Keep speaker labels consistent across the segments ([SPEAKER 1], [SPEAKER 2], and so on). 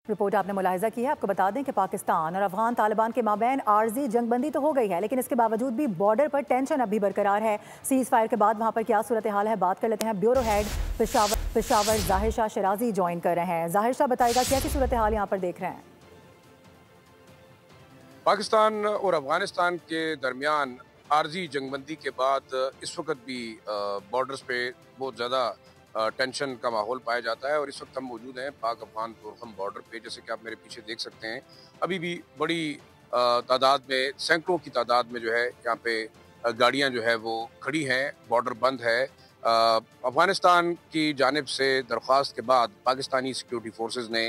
[SPEAKER 1] Report आपने मुलाहिजा की है। आपको बता दें कि पाकिस्तान और अफगान तालिबान के माबैन आर्जी जंगबंदी तो हो गई है, लेकिन इसके बावजूद भी बॉर्डर पर टेंशन अभी बरकरार है। सीज फायर के बाद वहाँ पर क्या सूरत हाल है, बात कर लेते हैं। ब्यूरो हेड पेशावर जाहिर शाह शिराजी ज्वाइन कर रहे हैं। जाहिर शाह बताएगा कैसी सूरत हाल यहाँ पर देख रहे हैं।
[SPEAKER 2] पाकिस्तान और अफगानिस्तान के दरमियान आर्जी जंगबंदी के बाद इस वक्त भी बॉर्डर्स पे बहुत ज़्यादा टेंशन का माहौल पाया जाता है और इस वक्त हम मौजूद हैं पाक अफगान तुरखम बॉर्डर पे। जैसे कि आप मेरे पीछे देख सकते हैं, अभी भी बड़ी तादाद में, सैकड़ों की तादाद में जो है यहाँ पे गाड़ियाँ जो है वो खड़ी हैं, बॉर्डर बंद है। अफगानिस्तान की जानिब से दरख्वास्त के बाद पाकिस्तानी सिक्योरिटी फोर्सेस ने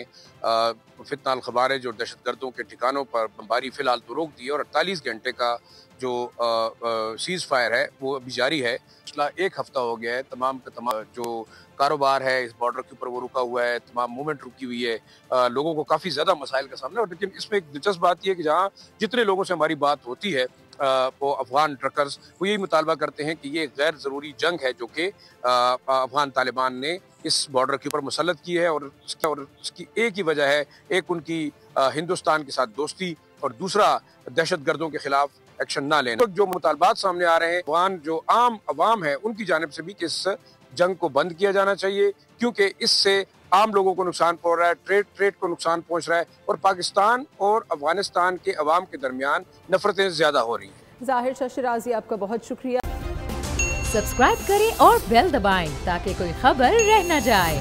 [SPEAKER 2] फितना अल खवारिज और दहशत गर्दों के ठिकानों पर बमबारी फ़िलहाल तो रोक दी है और 48 घंटे का जो सीज़ फायर है वो अभी जारी है। पिछला एक हफ्ता हो गया है, तमाम का तमाम जो कारोबार है इस बॉर्डर के ऊपर वो रुका हुआ है, तमाम मूवमेंट रुकी हुई है। लोगों को काफ़ी ज़्यादा मसाइल का सामना है। लेकिन इसमें एक दिलचस्प बात यह है कि जहाँ जितने लोगों से हमारी बात होती है वो अफगान ट्रकर्स वो यही मुतालबा करते हैं कि ये गैर ज़रूरी जंग है जो कि अफगान तालिबान ने इस बॉर्डर के ऊपर मुसल्लत की है और उसकी एक ही वजह है, एक उनकी हिंदुस्तान के साथ दोस्ती और दूसरा दहशत गर्दों के खिलाफ एक्शन ना लेना। तो जो मुतालबात सामने आ रहे हैं अफगान जो आम अवाम है उनकी जानिब से भी कि इस जंग को बंद किया जाना चाहिए, क्योंकि इससे आम लोगों को नुकसान पहुंच रहा है, ट्रेड को नुकसान पहुंच रहा है और पाकिस्तान और अफगानिस्तान के अवाम के दरमियान नफरतें ज्यादा हो रही हैं।
[SPEAKER 3] जाहिर शाह शिराजी, आपका बहुत शुक्रिया।
[SPEAKER 4] सब्सक्राइब करें और बेल दबाएं ताकि कोई खबर रह न जाए।